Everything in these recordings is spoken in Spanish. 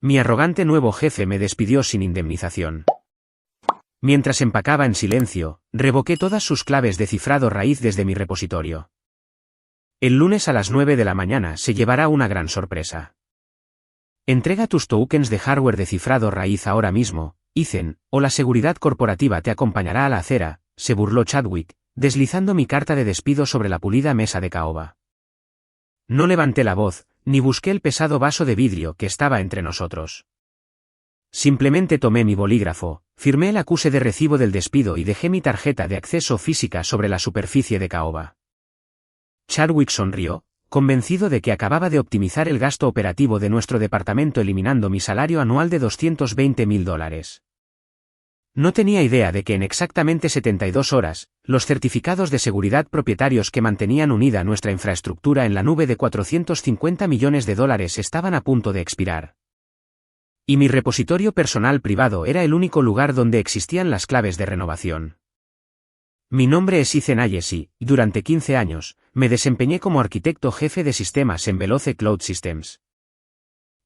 Mi arrogante nuevo jefe me despidió sin indemnización. Mientras empacaba en silencio, revoqué todas sus claves de cifrado raíz desde mi repositorio. El lunes a las 9 de la mañana se llevará una gran sorpresa. Entrega tus tokens de hardware de cifrado raíz ahora mismo, Ethan, o la seguridad corporativa te acompañará a la acera, se burló Chadwick, deslizando mi carta de despido sobre la pulida mesa de caoba. No levanté la voz, ni busqué el pesado vaso de vidrio que estaba entre nosotros. Simplemente tomé mi bolígrafo, firmé el acuse de recibo del despido y dejé mi tarjeta de acceso física sobre la superficie de caoba. Chadwick sonrió, convencido de que acababa de optimizar el gasto operativo de nuestro departamento eliminando mi salario anual de $220,000. No tenía idea de que en exactamente 72 horas, los certificados de seguridad propietarios que mantenían unida nuestra infraestructura en la nube de $450 millones estaban a punto de expirar. Y mi repositorio personal privado era el único lugar donde existían las claves de renovación. Mi nombre es Ethan Ayes y, durante 15 años, me desempeñé como arquitecto jefe de sistemas en Veloce Cloud Systems.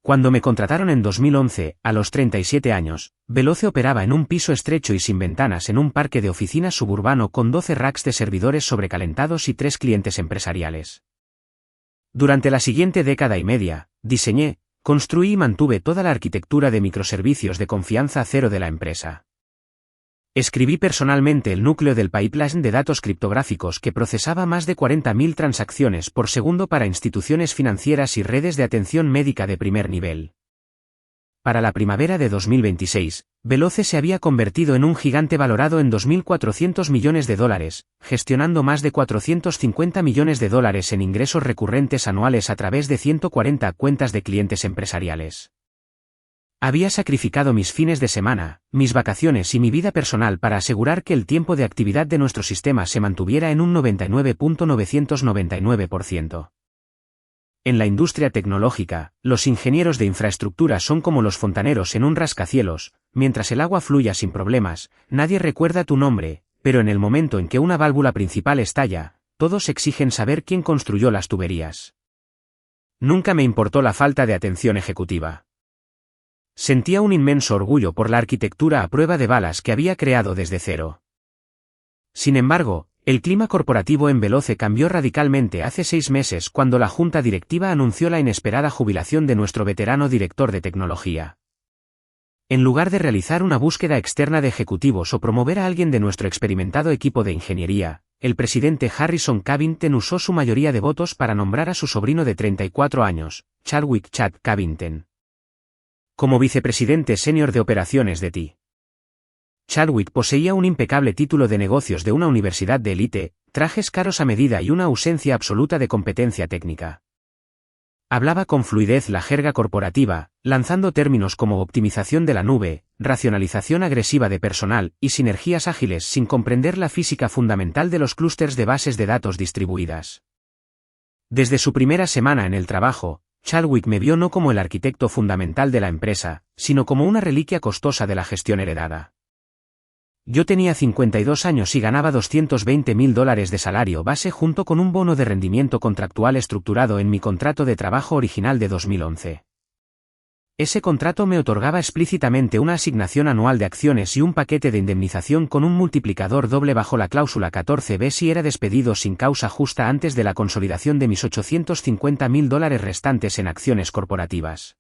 Cuando me contrataron en 2011, a los 37 años, Veloce operaba en un piso estrecho y sin ventanas en un parque de oficinas suburbano con 12 racks de servidores sobrecalentados y 3 clientes empresariales. Durante la siguiente década y media, diseñé, construí y mantuve toda la arquitectura de microservicios de confianza cero de la empresa. Escribí personalmente el núcleo del pipeline de datos criptográficos que procesaba más de 40.000 transacciones por segundo para instituciones financieras y redes de atención médica de primer nivel. Para la primavera de 2026, Veloce se había convertido en un gigante valorado en $2.400 millones, gestionando más de $450 millones en ingresos recurrentes anuales a través de 140 cuentas de clientes empresariales. Había sacrificado mis fines de semana, mis vacaciones y mi vida personal para asegurar que el tiempo de actividad de nuestro sistema se mantuviera en un 99.999%. En la industria tecnológica, los ingenieros de infraestructura son como los fontaneros en un rascacielos, mientras el agua fluya sin problemas, nadie recuerda tu nombre, pero en el momento en que una válvula principal estalla, todos exigen saber quién construyó las tuberías. Nunca me importó la falta de atención ejecutiva. Sentía un inmenso orgullo por la arquitectura a prueba de balas que había creado desde cero. Sin embargo, el clima corporativo en Veloce cambió radicalmente hace 6 meses cuando la junta directiva anunció la inesperada jubilación de nuestro veterano director de tecnología. En lugar de realizar una búsqueda externa de ejecutivos o promover a alguien de nuestro experimentado equipo de ingeniería, el presidente Harrison Cavington usó su mayoría de votos para nombrar a su sobrino de 34 años, Chadwick "Chad" Cavington, como vicepresidente senior de operaciones de TI. Chadwick poseía un impecable título de negocios de una universidad de élite, trajes caros a medida y una ausencia absoluta de competencia técnica. Hablaba con fluidez la jerga corporativa, lanzando términos como optimización de la nube, racionalización agresiva de personal y sinergias ágiles sin comprender la física fundamental de los clústeres de bases de datos distribuidas. Desde su primera semana en el trabajo, Chadwick me vio no como el arquitecto fundamental de la empresa, sino como una reliquia costosa de la gestión heredada. Yo tenía 52 años y ganaba $220,000 de salario base junto con un bono de rendimiento contractual estructurado en mi contrato de trabajo original de 2011. Ese contrato me otorgaba explícitamente una asignación anual de acciones y un paquete de indemnización con un multiplicador doble bajo la cláusula 14b si era despedido sin causa justa antes de la consolidación de mis $850,000 restantes en acciones corporativas.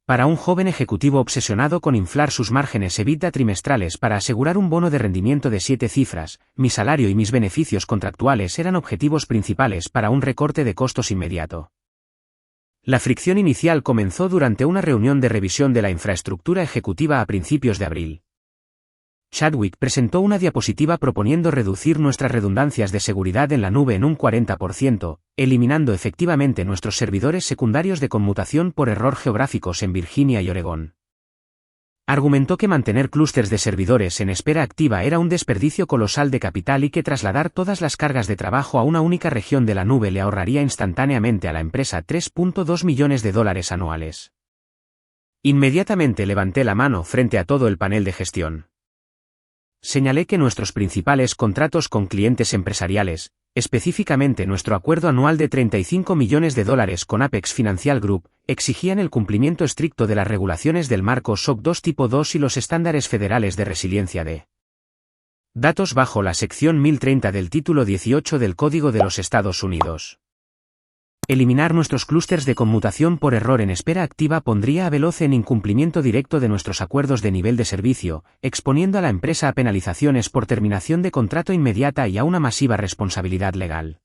Para un joven ejecutivo obsesionado con inflar sus márgenes EBITDA trimestrales para asegurar un bono de rendimiento de 7 cifras, mi salario y mis beneficios contractuales eran objetivos principales para un recorte de costos inmediato. La fricción inicial comenzó durante una reunión de revisión de la infraestructura ejecutiva a principios de abril. Chadwick presentó una diapositiva proponiendo reducir nuestras redundancias de seguridad en la nube en un 40%, eliminando efectivamente nuestros servidores secundarios de conmutación por error geográficos en Virginia y Oregón. Argumentó que mantener clústeres de servidores en espera activa era un desperdicio colosal de capital y que trasladar todas las cargas de trabajo a una única región de la nube le ahorraría instantáneamente a la empresa $3.2 millones anuales. Inmediatamente levanté la mano frente a todo el panel de gestión. Señalé que nuestros principales contratos con clientes empresariales, específicamente nuestro acuerdo anual de $35 millones con Apex Financial Group, exigían el cumplimiento estricto de las regulaciones del marco SOC 2 tipo 2 y los estándares federales de resiliencia de datos bajo la sección 1030 del título 18 del Código de los Estados Unidos. Eliminar nuestros clústeres de conmutación por error en espera activa pondría a Veloce en incumplimiento directo de nuestros acuerdos de nivel de servicio, exponiendo a la empresa a penalizaciones por terminación de contrato inmediata y a una masiva responsabilidad legal.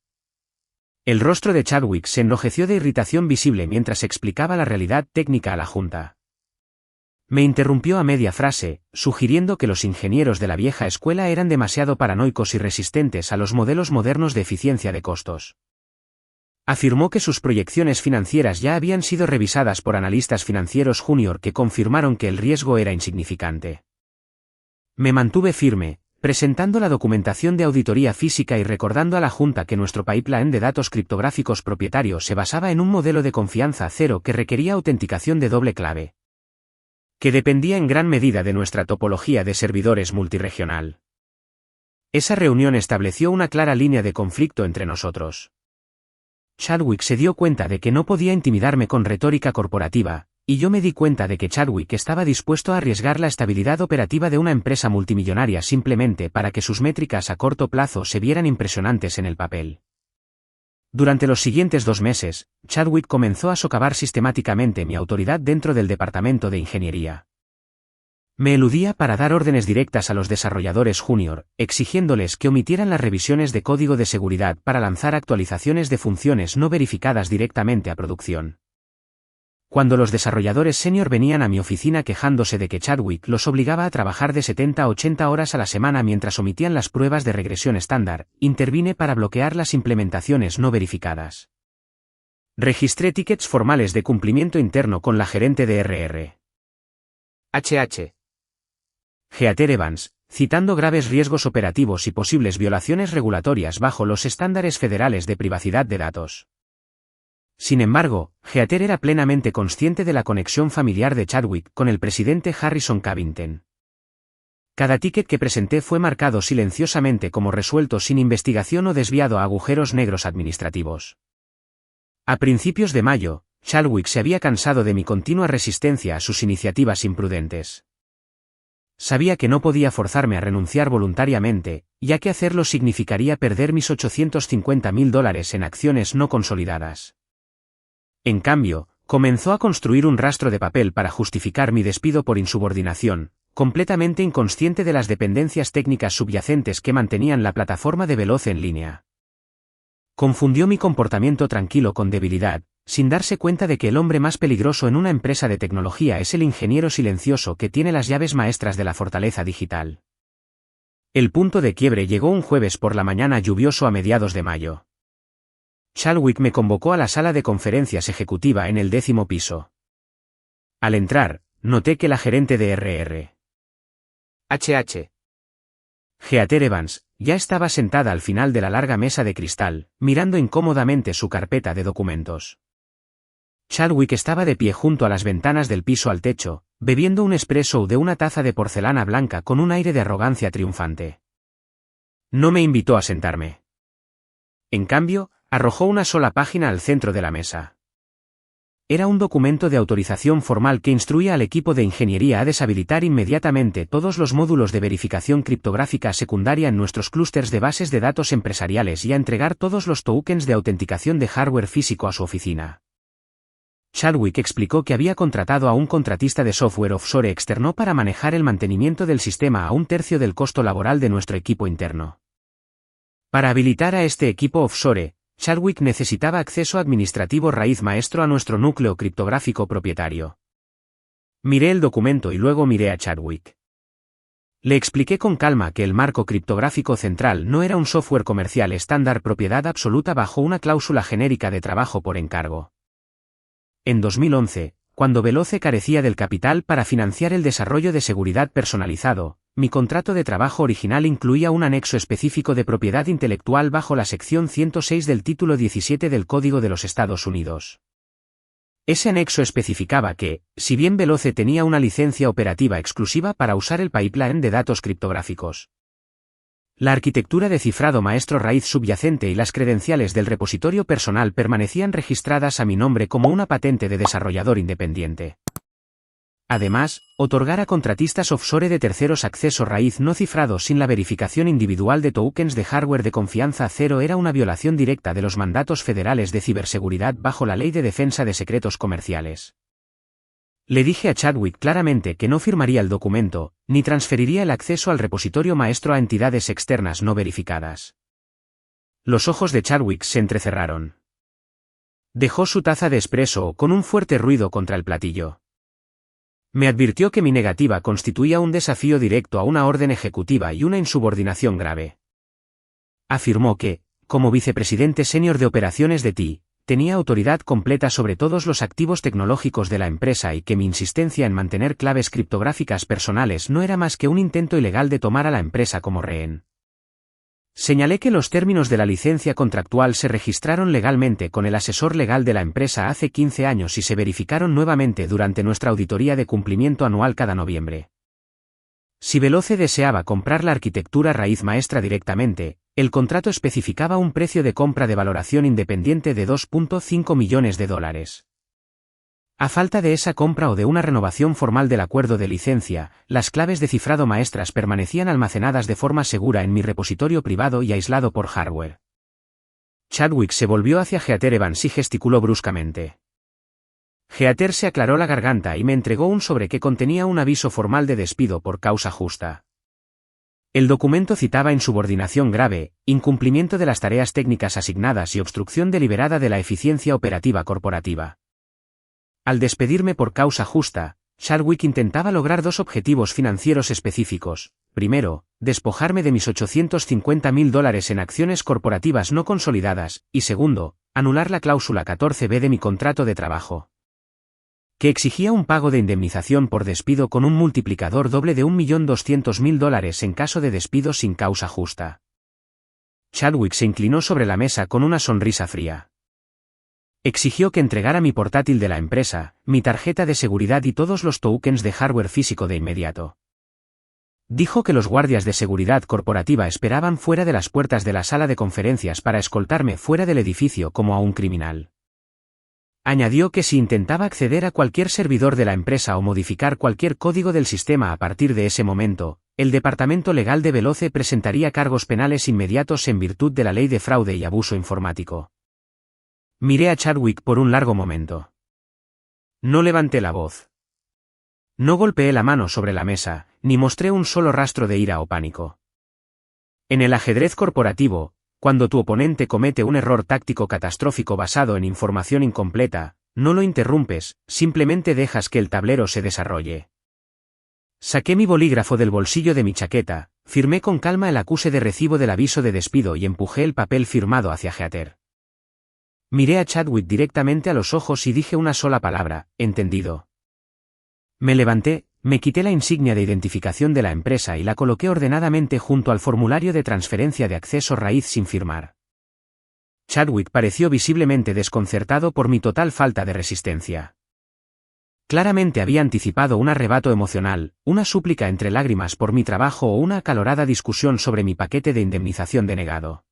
El rostro de Chadwick se enrojeció de irritación visible mientras explicaba la realidad técnica a la Junta. Me interrumpió a media frase, sugiriendo que los ingenieros de la vieja escuela eran demasiado paranoicos y resistentes a los modelos modernos de eficiencia de costos. Afirmó que sus proyecciones financieras ya habían sido revisadas por analistas financieros junior que confirmaron que el riesgo era insignificante. Me mantuve firme, presentando la documentación de auditoría física y recordando a la Junta que nuestro pipeline de datos criptográficos propietario se basaba en un modelo de confianza cero que requería autenticación de doble clave, que dependía en gran medida de nuestra topología de servidores multirregional. Esa reunión estableció una clara línea de conflicto entre nosotros. Chadwick se dio cuenta de que no podía intimidarme con retórica corporativa, y yo me di cuenta de que Chadwick estaba dispuesto a arriesgar la estabilidad operativa de una empresa multimillonaria simplemente para que sus métricas a corto plazo se vieran impresionantes en el papel. Durante los siguientes 2 meses, Chadwick comenzó a socavar sistemáticamente mi autoridad dentro del departamento de ingeniería. Me eludía para dar órdenes directas a los desarrolladores junior, exigiéndoles que omitieran las revisiones de código de seguridad para lanzar actualizaciones de funciones no verificadas directamente a producción. Cuando los desarrolladores senior venían a mi oficina quejándose de que Chadwick los obligaba a trabajar de 70 a 80 horas a la semana mientras omitían las pruebas de regresión estándar, intervine para bloquear las implementaciones no verificadas. Registré tickets formales de cumplimiento interno con la gerente de RR. Heather Evans, citando graves riesgos operativos y posibles violaciones regulatorias bajo los estándares federales de privacidad de datos. Sin embargo, Heather era plenamente consciente de la conexión familiar de Chadwick con el presidente Harrison Cavington. Cada ticket que presenté fue marcado silenciosamente como resuelto sin investigación o desviado a agujeros negros administrativos. A principios de mayo, Chadwick se había cansado de mi continua resistencia a sus iniciativas imprudentes. Sabía que no podía forzarme a renunciar voluntariamente, ya que hacerlo significaría perder mis $850.000 en acciones no consolidadas. En cambio, comenzó a construir un rastro de papel para justificar mi despido por insubordinación, completamente inconsciente de las dependencias técnicas subyacentes que mantenían la plataforma de Veloce en línea. Confundió mi comportamiento tranquilo con debilidad, sin darse cuenta de que el hombre más peligroso en una empresa de tecnología es el ingeniero silencioso que tiene las llaves maestras de la fortaleza digital. El punto de quiebre llegó un jueves por la mañana lluvioso a mediados de mayo. Chadwick me convocó a la sala de conferencias ejecutiva en el 10º piso. Al entrar, noté que la gerente de RR. Heather Evans, ya estaba sentada al final de la larga mesa de cristal, mirando incómodamente su carpeta de documentos. Chadwick estaba de pie junto a las ventanas del piso al techo, bebiendo un espresso de una taza de porcelana blanca con un aire de arrogancia triunfante. No me invitó a sentarme. En cambio, arrojó una sola página al centro de la mesa. Era un documento de autorización formal que instruía al equipo de ingeniería a deshabilitar inmediatamente todos los módulos de verificación criptográfica secundaria en nuestros clústeres de bases de datos empresariales y a entregar todos los tokens de autenticación de hardware físico a su oficina. Chadwick explicó que había contratado a un contratista de software offshore externo para manejar el mantenimiento del sistema a 1/3 del costo laboral de nuestro equipo interno. Para habilitar a este equipo offshore, Chadwick necesitaba acceso administrativo raíz maestro a nuestro núcleo criptográfico propietario. Miré el documento y luego miré a Chadwick. Le expliqué con calma que el marco criptográfico central no era un software comercial estándar propiedad absoluta bajo una cláusula genérica de trabajo por encargo. En 2011, cuando Veloce carecía del capital para financiar el desarrollo de seguridad personalizado, mi contrato de trabajo original incluía un anexo específico de propiedad intelectual bajo la sección 106 del título 17 del Código de los Estados Unidos. Ese anexo especificaba que, si bien Veloce tenía una licencia operativa exclusiva para usar el pipeline de datos criptográficos, La arquitectura de cifrado maestro raíz subyacente y las credenciales del repositorio personal permanecían registradas a mi nombre como una patente de desarrollador independiente. Además, otorgar a contratistas offshore de terceros acceso raíz no cifrado sin la verificación individual de tokens de hardware de confianza cero era una violación directa de los mandatos federales de ciberseguridad bajo la Ley de Defensa de Secretos Comerciales. Le dije a Chadwick claramente que no firmaría el documento, ni transferiría el acceso al repositorio maestro a entidades externas no verificadas. Los ojos de Chadwick se entrecerraron. Dejó su taza de espresso con un fuerte ruido contra el platillo. Me advirtió que mi negativa constituía un desafío directo a una orden ejecutiva y una insubordinación grave. Afirmó que, como vicepresidente senior de operaciones de TI, tenía autoridad completa sobre todos los activos tecnológicos de la empresa y que mi insistencia en mantener claves criptográficas personales no era más que un intento ilegal de tomar a la empresa como rehén. Señalé que los términos de la licencia contractual se registraron legalmente con el asesor legal de la empresa hace 15 años y se verificaron nuevamente durante nuestra auditoría de cumplimiento anual cada noviembre. Si Veloce deseaba comprar la arquitectura raíz maestra directamente, el contrato especificaba un precio de compra de valoración independiente de $2.5 millones. A falta de esa compra o de una renovación formal del acuerdo de licencia, las claves de cifrado maestras permanecían almacenadas de forma segura en mi repositorio privado y aislado por hardware. Chadwick se volvió hacia Heather Evans y gesticuló bruscamente. Heather se aclaró la garganta y me entregó un sobre que contenía un aviso formal de despido por causa justa. El documento citaba insubordinación grave, incumplimiento de las tareas técnicas asignadas y obstrucción deliberada de la eficiencia operativa corporativa. Al despedirme por causa justa, Chadwick intentaba lograr dos objetivos financieros específicos. Primero, despojarme de mis $850.000 en acciones corporativas no consolidadas, y segundo, anular la cláusula 14b de mi contrato de trabajo, que exigía un pago de indemnización por despido con un multiplicador doble de $1.200.000 en caso de despido sin causa justa. Chadwick se inclinó sobre la mesa con una sonrisa fría. Exigió que entregara mi portátil de la empresa, mi tarjeta de seguridad y todos los tokens de hardware físico de inmediato. Dijo que los guardias de seguridad corporativa esperaban fuera de las puertas de la sala de conferencias para escoltarme fuera del edificio como a un criminal. Añadió que si intentaba acceder a cualquier servidor de la empresa o modificar cualquier código del sistema a partir de ese momento, el departamento legal de Veloce presentaría cargos penales inmediatos en virtud de la ley de fraude y abuso informático. Miré a Chadwick por un largo momento. No levanté la voz. No golpeé la mano sobre la mesa, ni mostré un solo rastro de ira o pánico. En el ajedrez corporativo, cuando tu oponente comete un error táctico catastrófico basado en información incompleta, no lo interrumpes, simplemente dejas que el tablero se desarrolle. Saqué mi bolígrafo del bolsillo de mi chaqueta, firmé con calma el acuse de recibo del aviso de despido y empujé el papel firmado hacia Heather. Miré a Chadwick directamente a los ojos y dije una sola palabra: entendido. Me levanté, me quité la insignia de identificación de la empresa y la coloqué ordenadamente junto al formulario de transferencia de acceso raíz sin firmar. Chadwick pareció visiblemente desconcertado por mi total falta de resistencia. Claramente había anticipado un arrebato emocional, una súplica entre lágrimas por mi trabajo o una acalorada discusión sobre mi paquete de indemnización denegado.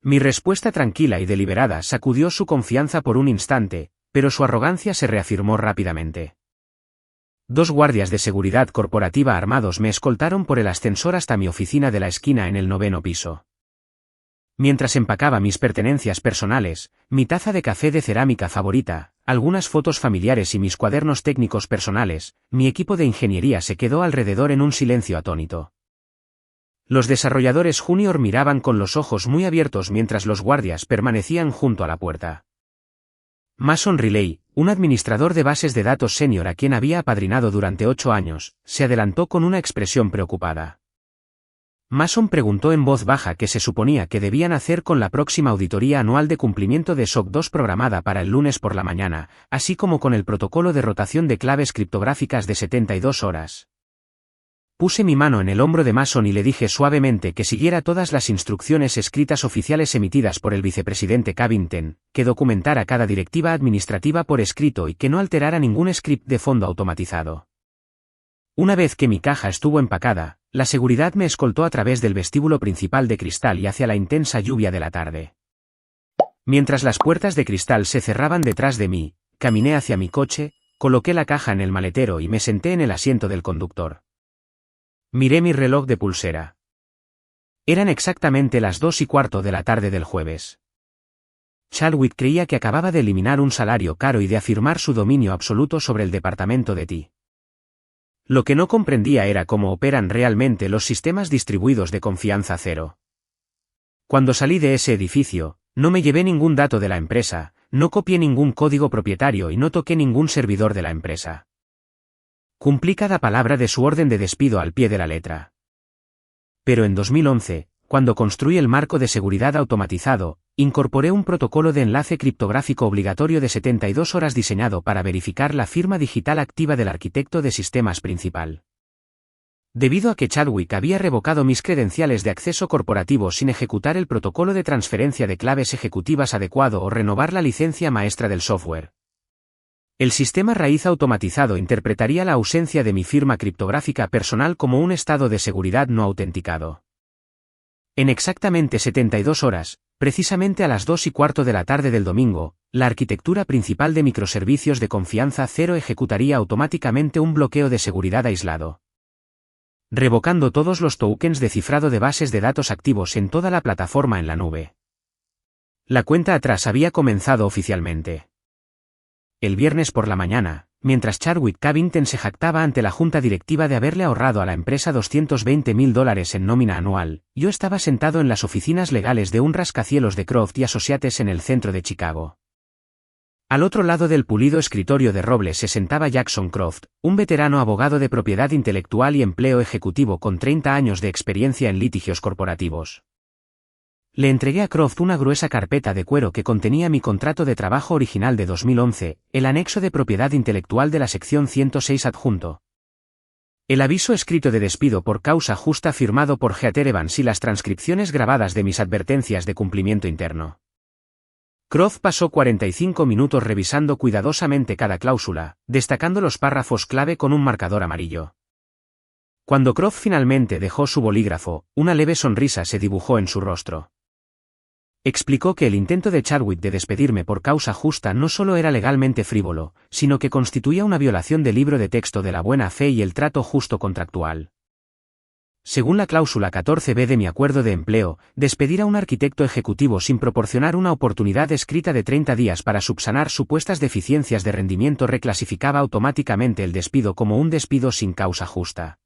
Mi respuesta tranquila y deliberada sacudió su confianza por un instante, pero su arrogancia se reafirmó rápidamente. Dos guardias de seguridad corporativa armados me escoltaron por el ascensor hasta mi oficina de la esquina en el 9º piso. Mientras empacaba mis pertenencias personales, mi taza de café de cerámica favorita, algunas fotos familiares y mis cuadernos técnicos personales, mi equipo de ingeniería se quedó alrededor en un silencio atónito. Los desarrolladores junior miraban con los ojos muy abiertos mientras los guardias permanecían junto a la puerta. Mason Riley, un administrador de bases de datos senior a quien había apadrinado durante 8 años, se adelantó con una expresión preocupada. Mason preguntó en voz baja qué se suponía que debían hacer con la próxima auditoría anual de cumplimiento de SOC 2 programada para el lunes por la mañana, así como con el protocolo de rotación de claves criptográficas de 72 horas. Puse mi mano en el hombro de Mason y le dije suavemente que siguiera todas las instrucciones escritas oficiales emitidas por el vicepresidente Covington, que documentara cada directiva administrativa por escrito y que no alterara ningún script de fondo automatizado. Una vez que mi caja estuvo empacada, La seguridad me escoltó a través del vestíbulo principal de cristal y hacia la intensa lluvia de la tarde. Mientras las puertas de cristal se cerraban detrás de mí, caminé hacia mi coche, coloqué la caja en el maletero y me senté en el asiento del conductor. Miré mi reloj de pulsera. Eran exactamente las 2:15 de la tarde del jueves. Chadwick creía que acababa de eliminar un salario caro y de afirmar su dominio absoluto sobre el departamento de TI. Lo que no comprendía era cómo operan realmente los sistemas distribuidos de confianza cero. Cuando salí de ese edificio, no me llevé ningún dato de la empresa, no copié ningún código propietario y no toqué ningún servidor de la empresa. Cumplí cada palabra de su orden de despido al pie de la letra. Pero en 2011, cuando construí el marco de seguridad automatizado, incorporé un protocolo de enlace criptográfico obligatorio de 72 horas diseñado para verificar la firma digital activa del arquitecto de sistemas principal. Debido a que Chadwick había revocado mis credenciales de acceso corporativo sin ejecutar el protocolo de transferencia de claves ejecutivas adecuado o renovar la licencia maestra del software, el sistema raíz automatizado interpretaría la ausencia de mi firma criptográfica personal como un estado de seguridad no autenticado. En exactamente 72 horas, precisamente a las 2:15 de la tarde del domingo, la arquitectura principal de microservicios de confianza cero ejecutaría automáticamente un bloqueo de seguridad aislado, revocando todos los tokens de cifrado de bases de datos activos en toda la plataforma en la nube. La cuenta atrás había comenzado oficialmente. El viernes por la mañana, mientras Chadwick Cavington se jactaba ante la junta directiva de haberle ahorrado a la empresa $220,000 en nómina anual, yo estaba sentado en las oficinas legales de un rascacielos de Croft y Associates en el centro de Chicago. Al otro lado del pulido escritorio de roble se sentaba Jackson Croft, un veterano abogado de propiedad intelectual y empleo ejecutivo con 30 años de experiencia en litigios corporativos. Le entregué a Croft una gruesa carpeta de cuero que contenía mi contrato de trabajo original de 2011, el anexo de propiedad intelectual de la sección 106 adjunto, el aviso escrito de despido por causa justa firmado por Heather Evans y las transcripciones grabadas de mis advertencias de cumplimiento interno. Croft pasó 45 minutos revisando cuidadosamente cada cláusula, destacando los párrafos clave con un marcador amarillo. Cuando Croft finalmente dejó su bolígrafo, una leve sonrisa se dibujó en su rostro. Explicó que el intento de Chadwick de despedirme por causa justa no solo era legalmente frívolo, sino que constituía una violación del libro de texto de la buena fe y el trato justo contractual. Según la cláusula 14b de mi acuerdo de empleo, despedir a un arquitecto ejecutivo sin proporcionar una oportunidad escrita de 30 días para subsanar supuestas deficiencias de rendimiento reclasificaba automáticamente el despido como un despido sin causa justa.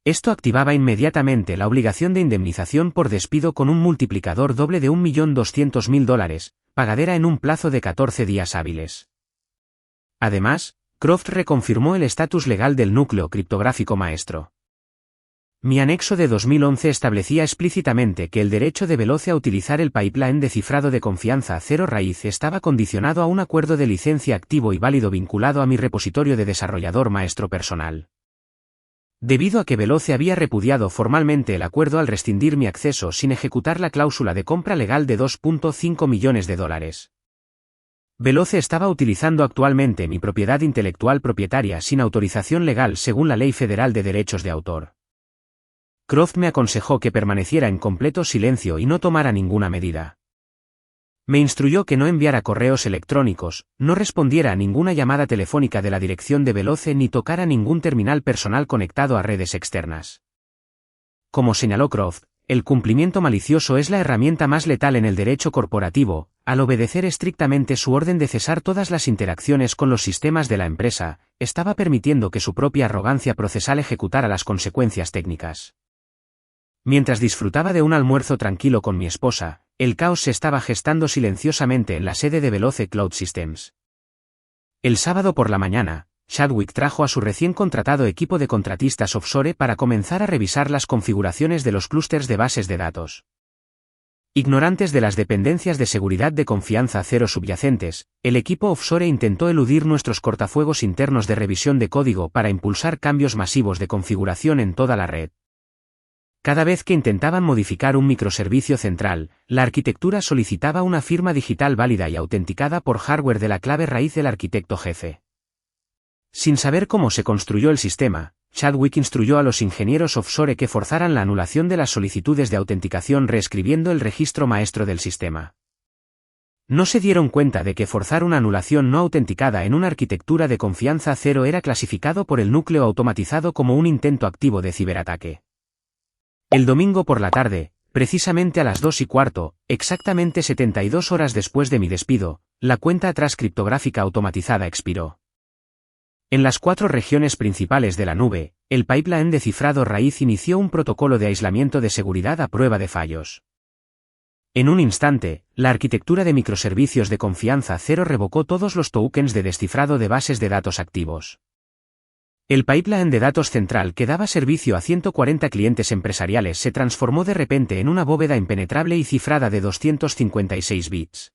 Esto activaba inmediatamente la obligación de indemnización por despido con un multiplicador doble de $1.200.000, pagadera en un plazo de 14 días hábiles. Además, Croft reconfirmó el estatus legal del núcleo criptográfico maestro. Mi anexo de 2011 establecía explícitamente que el derecho de Veloce a utilizar el pipeline de cifrado de confianza cero raíz estaba condicionado a un acuerdo de licencia activo y válido vinculado a mi repositorio de desarrollador maestro personal. Debido a que Veloce había repudiado formalmente el acuerdo al rescindir mi acceso sin ejecutar la cláusula de compra legal de $2.5 millones. Veloce estaba utilizando actualmente mi propiedad intelectual propietaria sin autorización legal según la Ley Federal de Derechos de Autor. Croft me aconsejó que permaneciera en completo silencio y no tomara ninguna medida. Me instruyó que no enviara correos electrónicos, no respondiera a ninguna llamada telefónica de la dirección de Veloce ni tocara ningún terminal personal conectado a redes externas. Como señaló Croft, el cumplimiento malicioso es la herramienta más letal en el derecho corporativo. Al obedecer estrictamente su orden de cesar todas las interacciones con los sistemas de la empresa, estaba permitiendo que su propia arrogancia procesal ejecutara las consecuencias técnicas. Mientras disfrutaba de un almuerzo tranquilo con mi esposa, el caos se estaba gestando silenciosamente en la sede de Veloce Cloud Systems. El sábado por la mañana, Chadwick trajo a su recién contratado equipo de contratistas offshore para comenzar a revisar las configuraciones de los clústeres de bases de datos. Ignorantes de las dependencias de seguridad de confianza cero subyacentes, el equipo offshore intentó eludir nuestros cortafuegos internos de revisión de código para impulsar cambios masivos de configuración en toda la red. Cada vez que intentaban modificar un microservicio central, la arquitectura solicitaba una firma digital válida y autenticada por hardware de la clave raíz del arquitecto jefe. Sin saber cómo se construyó el sistema, Chadwick instruyó a los ingenieros offshore que forzaran la anulación de las solicitudes de autenticación reescribiendo el registro maestro del sistema. No se dieron cuenta de que forzar una anulación no autenticada en una arquitectura de confianza cero era clasificado por el núcleo automatizado como un intento activo de ciberataque. El domingo por la tarde, precisamente a las 2:15, exactamente 72 horas después de mi despido, la cuenta atrás criptográfica automatizada expiró. En las 4 regiones principales de la nube, el pipeline de cifrado raíz inició un protocolo de aislamiento de seguridad a prueba de fallos. En un instante, la arquitectura de microservicios de confianza cero revocó todos los tokens de descifrado de bases de datos activos. El pipeline de datos central que daba servicio a 140 clientes empresariales se transformó de repente en una bóveda impenetrable y cifrada de 256 bits.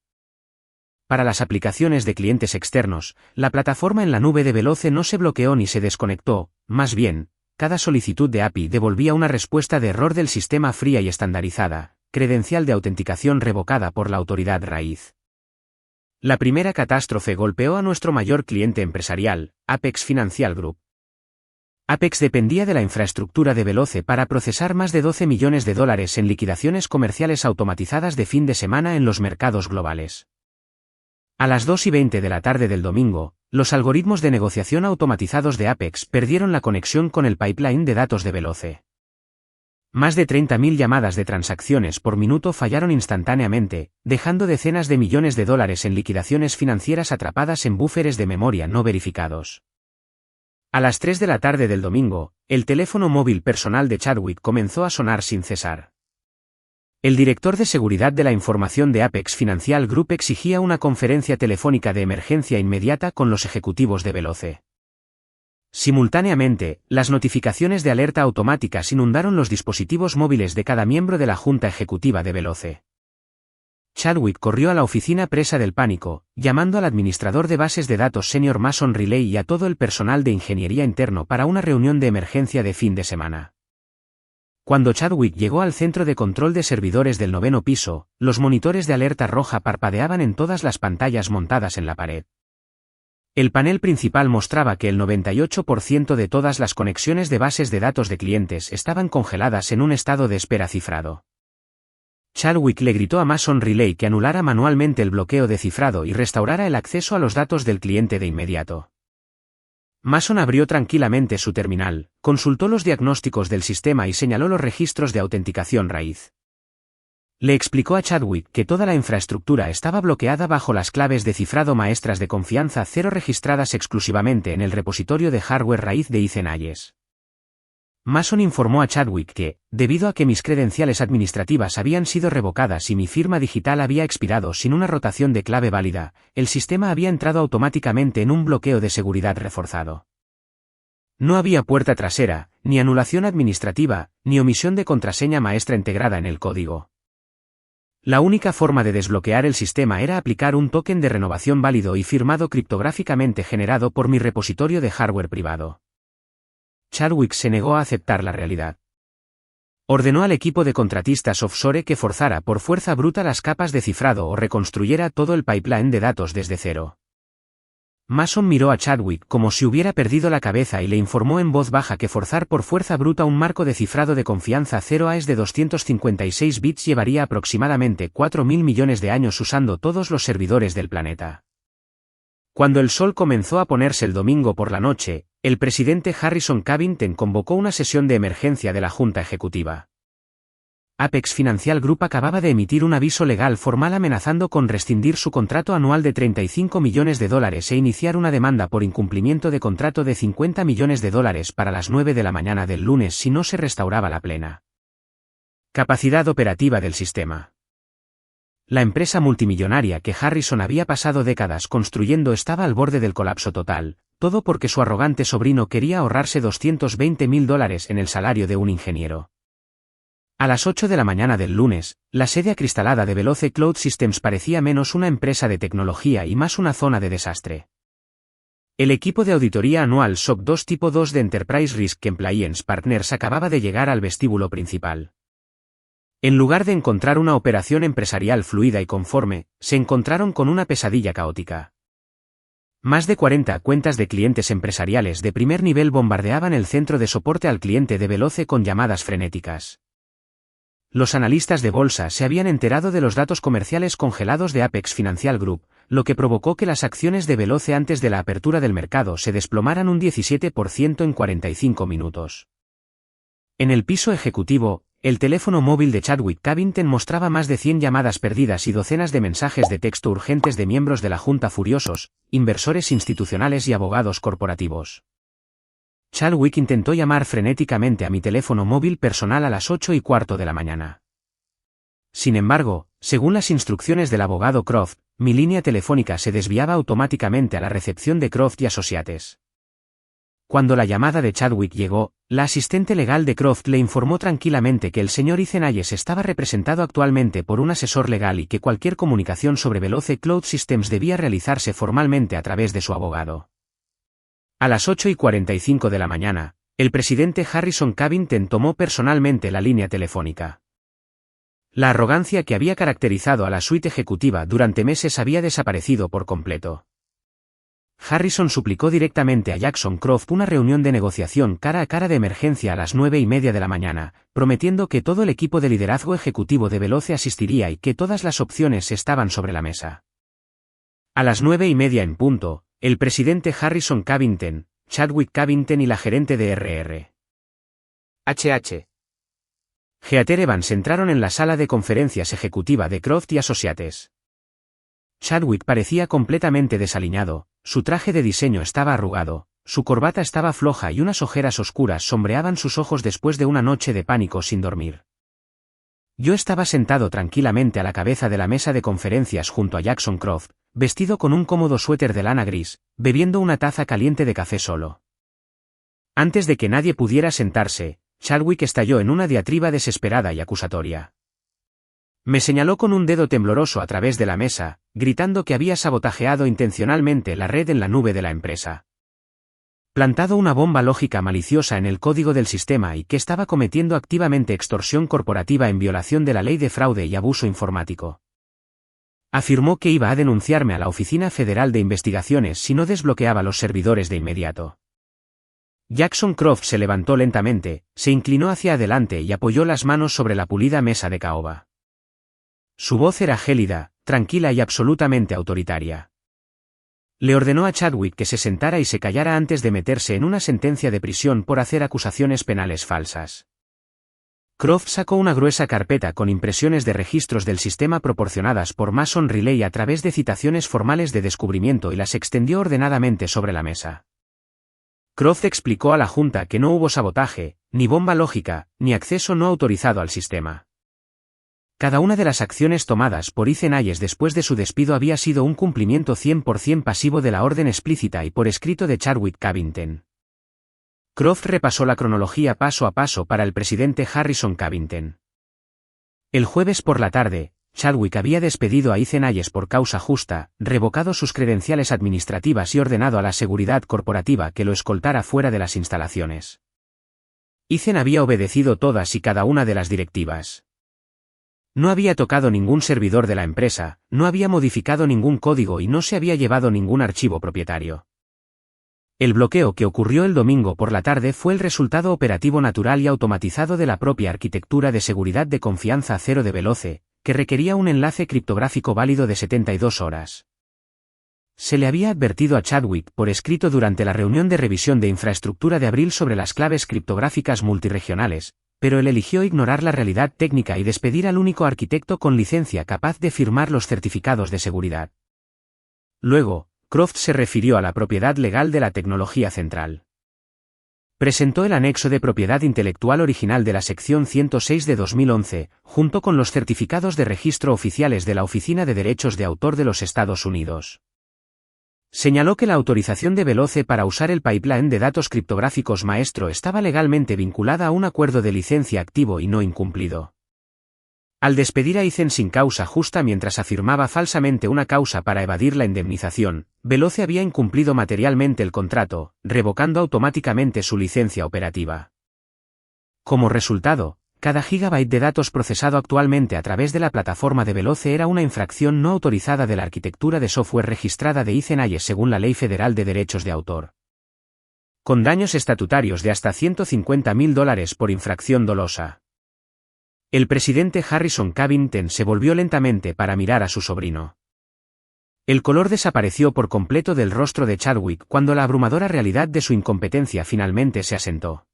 Para las aplicaciones de clientes externos, la plataforma en la nube de Veloce no se bloqueó ni se desconectó, más bien, cada solicitud de API devolvía una respuesta de error del sistema fría y estandarizada, credencial de autenticación revocada por la autoridad raíz. La primera catástrofe golpeó a nuestro mayor cliente empresarial, Apex Financial Group. Apex dependía de la infraestructura de Veloce para procesar más de $12 millones en liquidaciones comerciales automatizadas de fin de semana en los mercados globales. A las 2:20 de la tarde del domingo, los algoritmos de negociación automatizados de Apex perdieron la conexión con el pipeline de datos de Veloce. Más de 30.000 llamadas de transacciones por minuto fallaron instantáneamente, dejando decenas de millones de dólares en liquidaciones financieras atrapadas en búferes de memoria no verificados. A las 3 de la tarde del domingo, el teléfono móvil personal de Chadwick comenzó a sonar sin cesar. El director de seguridad de la información de Apex Financial Group exigía una conferencia telefónica de emergencia inmediata con los ejecutivos de Veloce. Simultáneamente, las notificaciones de alerta automáticas inundaron los dispositivos móviles de cada miembro de la junta ejecutiva de Veloce. Chadwick corrió a la oficina presa del pánico, llamando al administrador de bases de datos Senior Mason Riley y a todo el personal de ingeniería interno para una reunión de emergencia de fin de semana. Cuando Chadwick llegó al centro de control de servidores del 9º piso, los monitores de alerta roja parpadeaban en todas las pantallas montadas en la pared. El panel principal mostraba que el 98% de todas las conexiones de bases de datos de clientes estaban congeladas en un estado de espera cifrado. Chadwick le gritó a Mason Riley que anulara manualmente el bloqueo de cifrado y restaurara el acceso a los datos del cliente de inmediato. Mason abrió tranquilamente su terminal, consultó los diagnósticos del sistema y señaló los registros de autenticación raíz. Le explicó a Chadwick que toda la infraestructura estaba bloqueada bajo las claves de cifrado maestras de confianza cero registradas exclusivamente en el repositorio de hardware raíz de Icenayes. Mason informó a Chadwick que, debido a que mis credenciales administrativas habían sido revocadas y mi firma digital había expirado sin una rotación de clave válida, el sistema había entrado automáticamente en un bloqueo de seguridad reforzado. No había puerta trasera, ni anulación administrativa, ni omisión de contraseña maestra integrada en el código. La única forma de desbloquear el sistema era aplicar un token de renovación válido y firmado criptográficamente generado por mi repositorio de hardware privado. Chadwick se negó a aceptar la realidad. Ordenó al equipo de contratistas offshore que forzara por fuerza bruta las capas de cifrado o reconstruyera todo el pipeline de datos desde cero. Mason miró a Chadwick como si hubiera perdido la cabeza y le informó en voz baja que forzar por fuerza bruta un marco de cifrado de confianza 0A de 256 bits llevaría aproximadamente 4.000 millones de años usando todos los servidores del planeta. Cuando el sol comenzó a ponerse el domingo por la noche, el presidente Harrison Cavington convocó una sesión de emergencia de la Junta Ejecutiva. Apex Financial Group acababa de emitir un aviso legal formal amenazando con rescindir su contrato anual de $35 millones e iniciar una demanda por incumplimiento de contrato de $50 millones para las 9 de la mañana del lunes si no se restauraba la plena capacidad operativa del sistema. La empresa multimillonaria que Harrison había pasado décadas construyendo estaba al borde del colapso total, todo porque su arrogante sobrino quería ahorrarse $220.000 en el salario de un ingeniero. A las 8 de la mañana del lunes, la sede acristalada de Veloce Cloud Systems parecía menos una empresa de tecnología y más una zona de desastre. El equipo de auditoría anual SOC 2 tipo 2 de Enterprise Risk Compliance Partners acababa de llegar al vestíbulo principal. En lugar de encontrar una operación empresarial fluida y conforme, se encontraron con una pesadilla caótica. Más de 40 cuentas de clientes empresariales de primer nivel bombardeaban el centro de soporte al cliente de Veloce con llamadas frenéticas. Los analistas de bolsa se habían enterado de los datos comerciales congelados de Apex Financial Group, lo que provocó que las acciones de Veloce antes de la apertura del mercado se desplomaran un 17% en 45 minutos. En el piso ejecutivo, el teléfono móvil de Chadwick Cavington mostraba más de 100 llamadas perdidas y docenas de mensajes de texto urgentes de miembros de la Junta furiosos, inversores institucionales y abogados corporativos. Chadwick intentó llamar frenéticamente a mi teléfono móvil personal a las 8:15 de la mañana. Sin embargo, según las instrucciones del abogado Croft, mi línea telefónica se desviaba automáticamente a la recepción de Croft y Associates. Cuando la llamada de Chadwick llegó, la asistente legal de Croft le informó tranquilamente que el señor Ethan Hayes estaba representado actualmente por un asesor legal y que cualquier comunicación sobre Veloce Cloud Systems debía realizarse formalmente a través de su abogado. A las 8:45 de la mañana, el presidente Harrison Cavington tomó personalmente la línea telefónica. La arrogancia que había caracterizado a la suite ejecutiva durante meses había desaparecido por completo. Harrison suplicó directamente a Jackson Croft una reunión de negociación cara a cara de emergencia a las 9:30 de la mañana, prometiendo que todo el equipo de liderazgo ejecutivo de Veloce asistiría y que todas las opciones estaban sobre la mesa. A las 9:30 en punto, el presidente Harrison Cavington, Chadwick Cavington y la gerente de R.R. H.H. Heather Evans entraron en la sala de conferencias ejecutiva de Croft y Associates. Chadwick parecía completamente desaliñado, su traje de diseño estaba arrugado, su corbata estaba floja y unas ojeras oscuras sombreaban sus ojos después de una noche de pánico sin dormir. Yo estaba sentado tranquilamente a la cabeza de la mesa de conferencias junto a Jackson Croft, vestido con un cómodo suéter de lana gris, bebiendo una taza caliente de café solo. Antes de que nadie pudiera sentarse, Chadwick estalló en una diatriba desesperada y acusatoria. Me señaló con un dedo tembloroso a través de la mesa, gritando que había sabotajeado intencionalmente la red en la nube de la empresa. Plantado una bomba lógica maliciosa en el código del sistema y que estaba cometiendo activamente extorsión corporativa en violación de la ley de fraude y abuso informático. Afirmó que iba a denunciarme a la Oficina Federal de Investigaciones si no desbloqueaba los servidores de inmediato. Jackson Croft se levantó lentamente, se inclinó hacia adelante y apoyó las manos sobre la pulida mesa de caoba. Su voz era gélida, tranquila y absolutamente autoritaria. Le ordenó a Chadwick que se sentara y se callara antes de meterse en una sentencia de prisión por hacer acusaciones penales falsas. Croft sacó una gruesa carpeta con impresiones de registros del sistema proporcionadas por Mason Relay a través de citaciones formales de descubrimiento y las extendió ordenadamente sobre la mesa. Croft explicó a la Junta que no hubo sabotaje, ni bomba lógica, ni acceso no autorizado al sistema. Cada una de las acciones tomadas por Ethan Hayes después de su despido había sido un cumplimiento 100% pasivo de la orden explícita y por escrito de Chadwick Cavington. Croft repasó la cronología paso a paso para el presidente Harrison Cavington. El jueves por la tarde, Chadwick había despedido a Ethan Hayes por causa justa, revocado sus credenciales administrativas y ordenado a la seguridad corporativa que lo escoltara fuera de las instalaciones. Ethan había obedecido todas y cada una de las directivas. No había tocado ningún servidor de la empresa, no había modificado ningún código y no se había llevado ningún archivo propietario. El bloqueo que ocurrió el domingo por la tarde fue el resultado operativo natural y automatizado de la propia arquitectura de seguridad de confianza cero de Veloce, que requería un enlace criptográfico válido de 72 horas. Se le había advertido a Chadwick por escrito durante la reunión de revisión de infraestructura de abril sobre las claves criptográficas multirregionales, pero él eligió ignorar la realidad técnica y despedir al único arquitecto con licencia capaz de firmar los certificados de seguridad. Luego, Croft se refirió a la propiedad legal de la tecnología central. Presentó el anexo de propiedad intelectual original de la sección 106 de 2011, junto con los certificados de registro oficiales de la Oficina de Derechos de Autor de los Estados Unidos. Señaló que la autorización de Veloce para usar el pipeline de datos criptográficos maestro estaba legalmente vinculada a un acuerdo de licencia activo y no incumplido. Al despedir a Ethan sin causa justa mientras afirmaba falsamente una causa para evadir la indemnización, Veloce había incumplido materialmente el contrato, revocando automáticamente su licencia operativa. Como resultado, cada gigabyte de datos procesado actualmente a través de la plataforma de Veloce era una infracción no autorizada de la arquitectura de software registrada de ICENAIE según la Ley Federal de Derechos de Autor. Con daños estatutarios de hasta $150.000 por infracción dolosa. El presidente Harrison Covington se volvió lentamente para mirar a su sobrino. El color desapareció por completo del rostro de Chadwick cuando la abrumadora realidad de su incompetencia finalmente se asentó.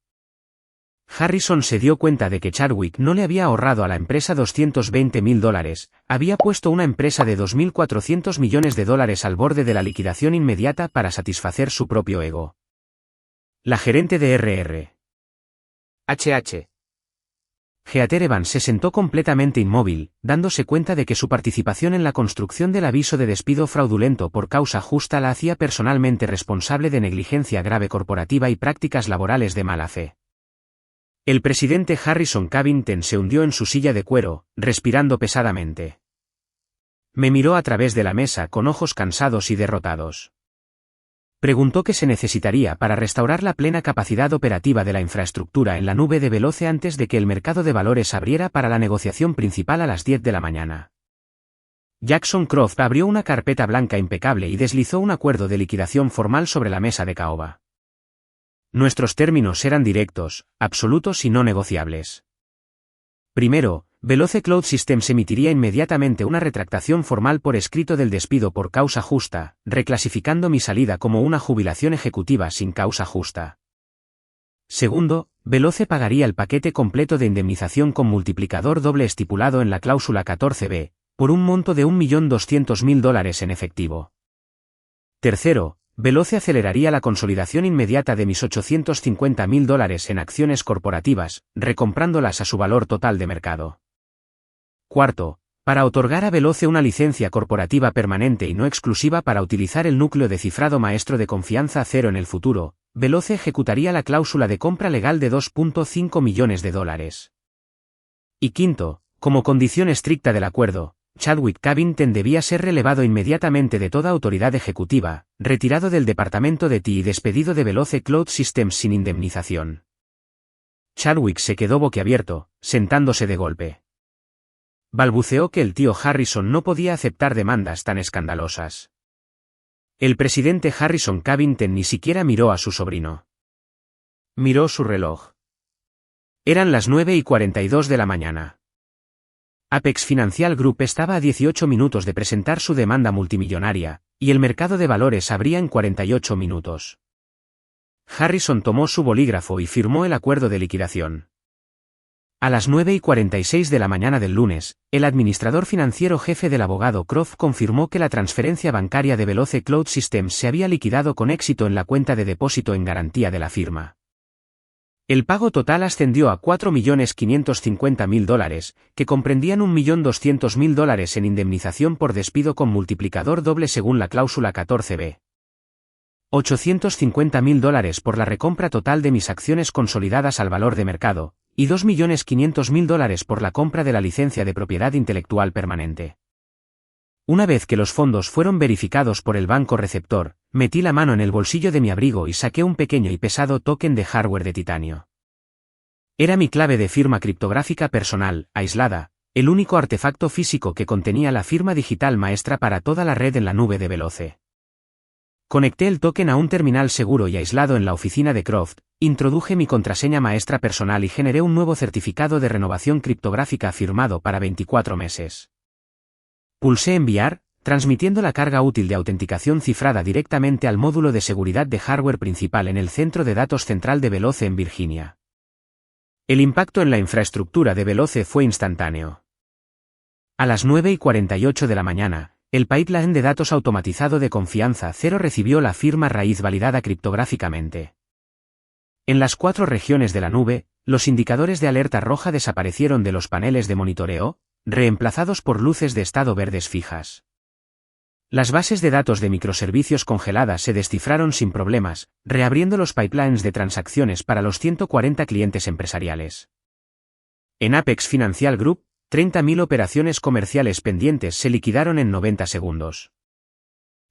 Harrison se dio cuenta de que Chadwick no le había ahorrado a la empresa $220.000, había puesto una empresa de $2.400 millones al borde de la liquidación inmediata para satisfacer su propio ego. La gerente de R.R. H.H. Heather Evans se sentó completamente inmóvil, dándose cuenta de que su participación en la construcción del aviso de despido fraudulento por causa justa la hacía personalmente responsable de negligencia grave corporativa y prácticas laborales de mala fe. El presidente Harrison Covington se hundió en su silla de cuero, respirando pesadamente. Me miró a través de la mesa con ojos cansados y derrotados. Preguntó qué se necesitaría para restaurar la plena capacidad operativa de la infraestructura en la nube de Veloce antes de que el mercado de valores abriera para la negociación principal a las 10 de la mañana. Jackson Croft abrió una carpeta blanca impecable y deslizó un acuerdo de liquidación formal sobre la mesa de caoba. Nuestros términos eran directos, absolutos y no negociables. Primero, Veloce Cloud Systems emitiría inmediatamente una retractación formal por escrito del despido por causa justa, reclasificando mi salida como una jubilación ejecutiva sin causa justa. Segundo, Veloce pagaría el paquete completo de indemnización con multiplicador doble estipulado en la cláusula 14b, por un monto de $1.200.000 en efectivo. Tercero, Veloce aceleraría la consolidación inmediata de mis $850.000 en acciones corporativas, recomprándolas a su valor total de mercado. Cuarto, para otorgar a Veloce una licencia corporativa permanente y no exclusiva para utilizar el núcleo de cifrado maestro de confianza cero en el futuro, Veloce ejecutaría la cláusula de compra legal de $2.5 millones. Y quinto, como condición estricta del acuerdo, Chadwick Covington debía ser relevado inmediatamente de toda autoridad ejecutiva, retirado del departamento de TI y despedido de Veloce Cloud Systems sin indemnización. Chadwick se quedó boquiabierto, sentándose de golpe. Balbuceó que el tío Harrison no podía aceptar demandas tan escandalosas. El presidente Harrison Covington ni siquiera miró a su sobrino. Miró su reloj. Eran las 9:42 de la mañana. Apex Financial Group estaba a 18 minutos de presentar su demanda multimillonaria, y el mercado de valores abría en 48 minutos. Harrison tomó su bolígrafo y firmó el acuerdo de liquidación. A las 9:46 de la mañana del lunes, el administrador financiero jefe del abogado Croft confirmó que la transferencia bancaria de Veloce Cloud Systems se había liquidado con éxito en la cuenta de depósito en garantía de la firma. El pago total ascendió a $4.550.000, que comprendían $1.200.000 en indemnización por despido con multiplicador doble según la cláusula 14b. $850.000 por la recompra total de mis acciones consolidadas al valor de mercado, y $2.500.000 por la compra de la licencia de propiedad intelectual permanente. Una vez que los fondos fueron verificados por el banco receptor, metí la mano en el bolsillo de mi abrigo y saqué un pequeño y pesado token de hardware de titanio. Era mi clave de firma criptográfica personal, aislada, el único artefacto físico que contenía la firma digital maestra para toda la red en la nube de Veloce. Conecté el token a un terminal seguro y aislado en la oficina de Croft, introduje mi contraseña maestra personal y generé un nuevo certificado de renovación criptográfica firmado para 24 meses. Pulsé enviar, transmitiendo la carga útil de autenticación cifrada directamente al módulo de seguridad de hardware principal en el centro de datos central de Veloce en Virginia. El impacto en la infraestructura de Veloce fue instantáneo. A las 9:48 de la mañana, el pipeline de datos automatizado de confianza cero recibió la firma raíz validada criptográficamente. En las 4 regiones de la nube, los indicadores de alerta roja desaparecieron de los paneles de monitoreo, reemplazados por luces de estado verdes fijas. Las bases de datos de microservicios congeladas se descifraron sin problemas, reabriendo los pipelines de transacciones para los 140 clientes empresariales. En Apex Financial Group, 30.000 operaciones comerciales pendientes se liquidaron en 90 segundos.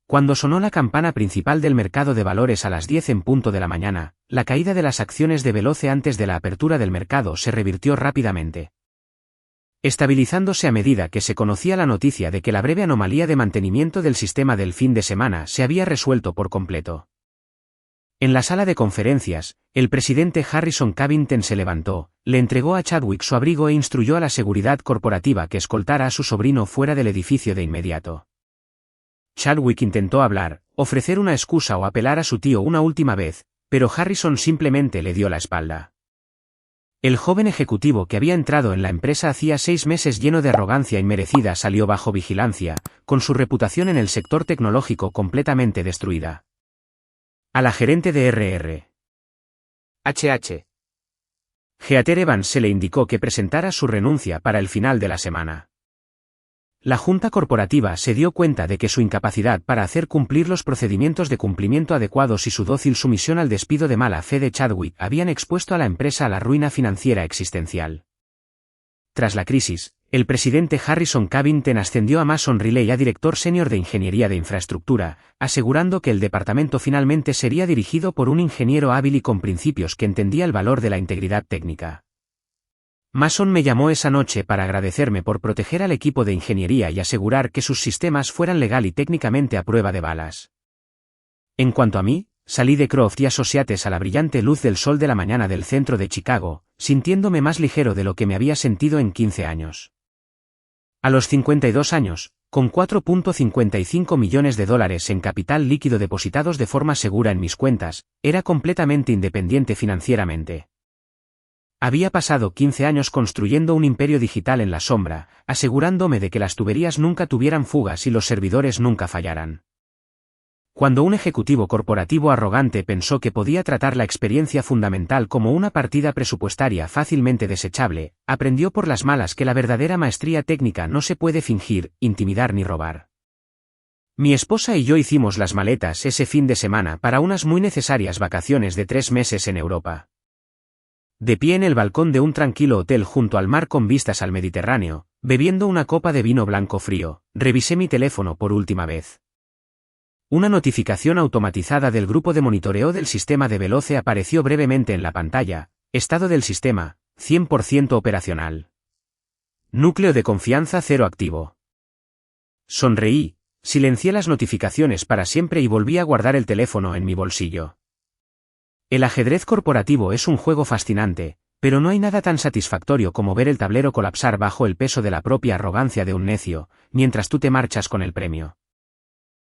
Cuando sonó la campana principal del mercado de valores a las 10 en punto de la mañana, la caída de las acciones de Veloce antes de la apertura del mercado se revirtió rápidamente, estabilizándose a medida que se conocía la noticia de que la breve anomalía de mantenimiento del sistema del fin de semana se había resuelto por completo. En la sala de conferencias, el presidente Harrison Covington se levantó, le entregó a Chadwick su abrigo e instruyó a la seguridad corporativa que escoltara a su sobrino fuera del edificio de inmediato. Chadwick intentó hablar, ofrecer una excusa o apelar a su tío una última vez, pero Harrison simplemente le dio la espalda. El joven ejecutivo que había entrado en la empresa hacía 6 meses lleno de arrogancia inmerecida salió bajo vigilancia, con su reputación en el sector tecnológico completamente destruida. A la gerente de R.R. H.H. Heather Evans se le indicó que presentara su renuncia para el final de la semana. La junta corporativa se dio cuenta de que su incapacidad para hacer cumplir los procedimientos de cumplimiento adecuados y su dócil sumisión al despido de mala fe de Chadwick habían expuesto a la empresa a la ruina financiera existencial. Tras la crisis, el presidente Harrison Covington ascendió a Mason Riley a director senior de Ingeniería de Infraestructura, asegurando que el departamento finalmente sería dirigido por un ingeniero hábil y con principios que entendía el valor de la integridad técnica. Mason me llamó esa noche para agradecerme por proteger al equipo de ingeniería y asegurar que sus sistemas fueran legal y técnicamente a prueba de balas. En cuanto a mí, salí de Croft y Associates a la brillante luz del sol de la mañana del centro de Chicago, sintiéndome más ligero de lo que me había sentido en 15 años. A los 52 años, con $4.55 millones en capital líquido depositados de forma segura en mis cuentas, era completamente independiente financieramente. Había pasado 15 años construyendo un imperio digital en la sombra, asegurándome de que las tuberías nunca tuvieran fugas y los servidores nunca fallaran. Cuando un ejecutivo corporativo arrogante pensó que podía tratar la experiencia fundamental como una partida presupuestaria fácilmente desechable, aprendió por las malas que la verdadera maestría técnica no se puede fingir, intimidar ni robar. Mi esposa y yo hicimos las maletas ese fin de semana para unas muy necesarias vacaciones de 3 meses en Europa. De pie en el balcón de un tranquilo hotel junto al mar con vistas al Mediterráneo, bebiendo una copa de vino blanco frío, revisé mi teléfono por última vez. Una notificación automatizada del grupo de monitoreo del sistema de Veloce apareció brevemente en la pantalla. Estado del sistema, 100% operacional. Núcleo de confianza 0 activo. Sonreí, silencié las notificaciones para siempre y volví a guardar el teléfono en mi bolsillo. El ajedrez corporativo es un juego fascinante, pero no hay nada tan satisfactorio como ver el tablero colapsar bajo el peso de la propia arrogancia de un necio, mientras tú te marchas con el premio.